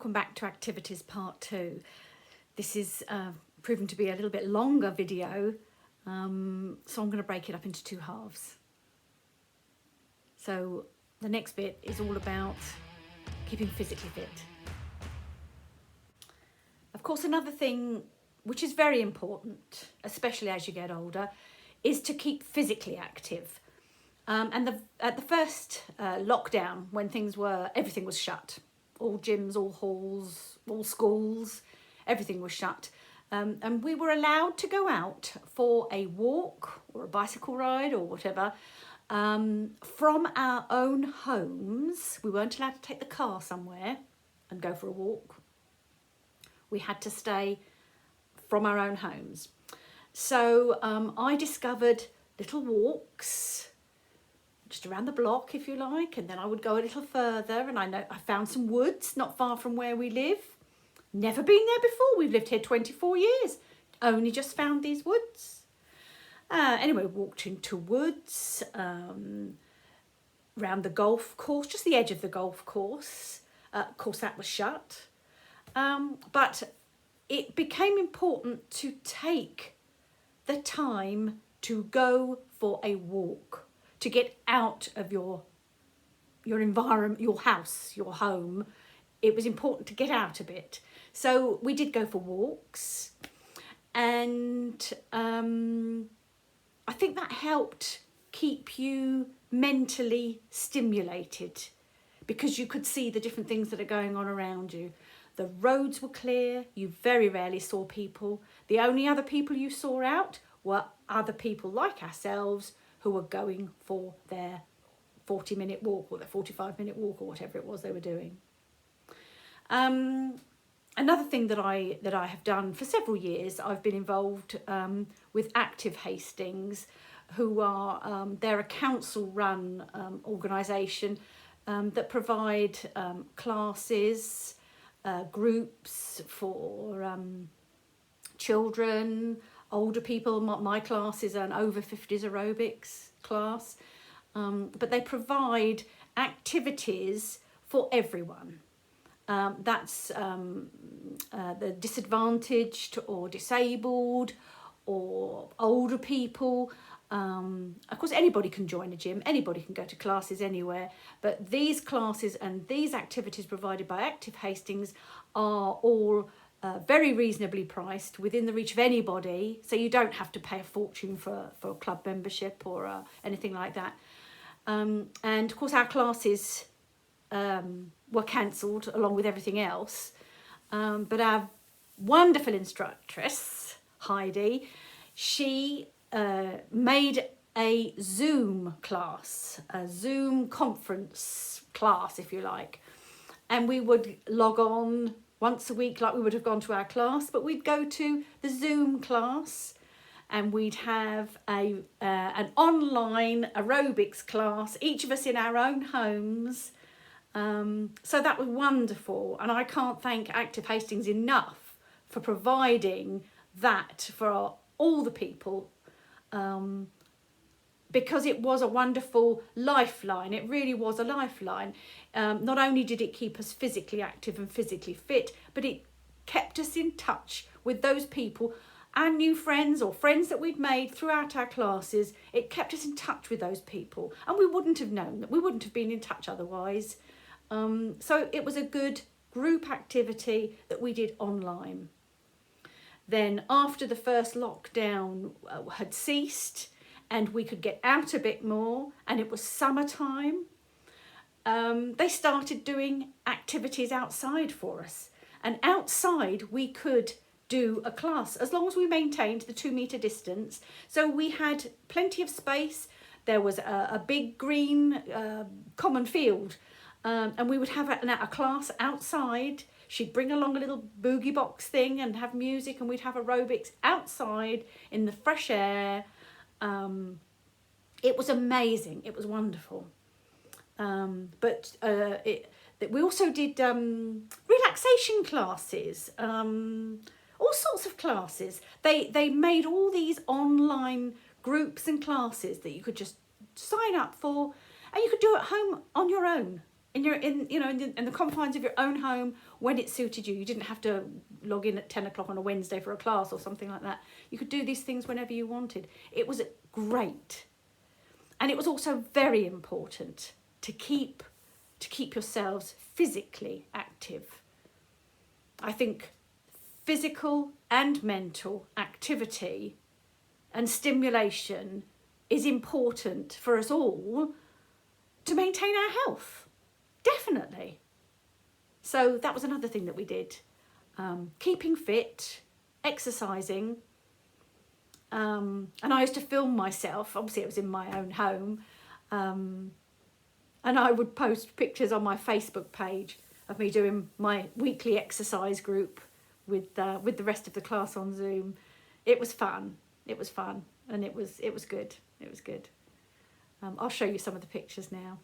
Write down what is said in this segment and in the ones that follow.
welcome back to Activities Part 2. This is proven to be a little bit longer video, so I'm going to break it up into two halves. So the next bit is all about keeping physically fit. Of course, another thing which is very important, especially as you get older, is to keep physically active. At the first lockdown, when everything was shut, all gyms, all halls, all schools, everything was shut. And we were allowed to go out for a walk or a bicycle ride or whatever from our own homes. We weren't allowed to take the car somewhere and go for a walk. We had to stay from our own homes. So I discovered little walks just around the block, if you like, and then I would go a little further, and I found some woods not far from where we live. Never been there before. We've lived here 24 years. Only just found these woods. Anyway, walked into woods, round the golf course, just the edge of the golf course. Of course, that was shut. But it became important to take the time to go for a walk, to get out of your environment, your house, your home. It was important to get out a bit. So we did go for walks, and I think that helped keep you mentally stimulated because you could see the different things that are going on around you. The roads were clear. You very rarely saw people. The only other people you saw out were other people like ourselves who were going for their 40-minute walk or their 45-minute walk or whatever it was they were doing. Another thing that I have done for several years, I've been involved with Active Hastings, who are they're a council-run organisation that provide classes, groups for children, older people. My class is an over 50s aerobics class, but they provide activities for everyone. That's the disadvantaged or disabled or older people. Of course, anybody can join a gym, anybody can go to classes anywhere, but these classes and these activities provided by Active Hastings are all very reasonably priced, within the reach of anybody, so you don't have to pay a fortune for a club membership or anything like that. And of course, our classes were cancelled along with everything else, but our wonderful instructress, Heidi, she made a Zoom class, a Zoom conference class, if you like, and we would log on once a week like we would have gone to our class, but we'd go to the Zoom class and we'd have an online aerobics class, each of us in our own homes. So that was wonderful, and I can't thank Active Hastings enough for providing that for all the people, because it was a wonderful lifeline. It really was a lifeline. Not only did it keep us physically active and physically fit, but it kept us in touch with those people, our new friends or friends that we'd made throughout our classes. It kept us in touch with those people, and we wouldn't have known that. We wouldn't have been in touch otherwise. So it was a good group activity that we did online. Then after the first lockdown had ceased and we could get out a bit more and it was summertime, they started doing activities outside for us. And outside we could do a class as long as we maintained the 2-metre distance. So we had plenty of space. There was a big green common field. And we would have a class outside. She'd bring along a little boogie box thing and have music, and we'd have aerobics outside in the fresh air. It was amazing. It was wonderful. But we also did relaxation classes, all sorts of classes. They made all these online groups and classes that you could just sign up for, and you could do at home on your own. in the confines of your own home when it suited you. You didn't have to log in at 10 o'clock on a Wednesday for a class or something like that. You could do these things whenever you wanted. It was great. And it was also very important to keep yourselves physically active. I think physical and mental activity and stimulation is important for us all to maintain our health. Definitely. So that was another thing that we did. Keeping fit, exercising. And I used to film myself. Obviously, it was in my own home. And I would post pictures on my Facebook page of me doing my weekly exercise group with the rest of the class on Zoom. It was fun. It was fun, and it was good. It was good. I'll show you some of the pictures now.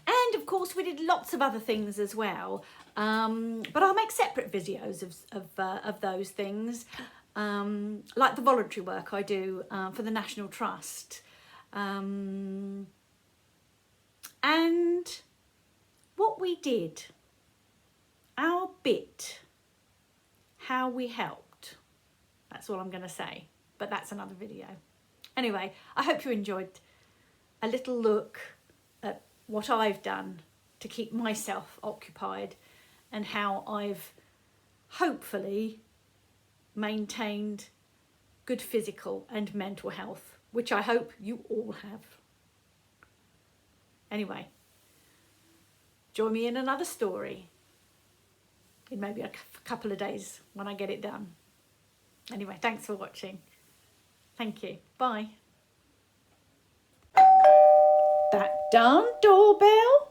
And of course, we did lots of other things as well. But I'll make separate videos of those things, like the voluntary work I do for the National Trust. And what we did, our bit, how we helped. That's all I'm going to say, but that's another video. Anyway, I hope you enjoyed a little look at what I've done to keep myself occupied and how I've hopefully maintained good physical and mental health, which I hope you all have. Anyway, join me in another story in maybe a couple of days when I get it done. Anyway, thanks for watching. Thank you. Bye. That done, doorbell?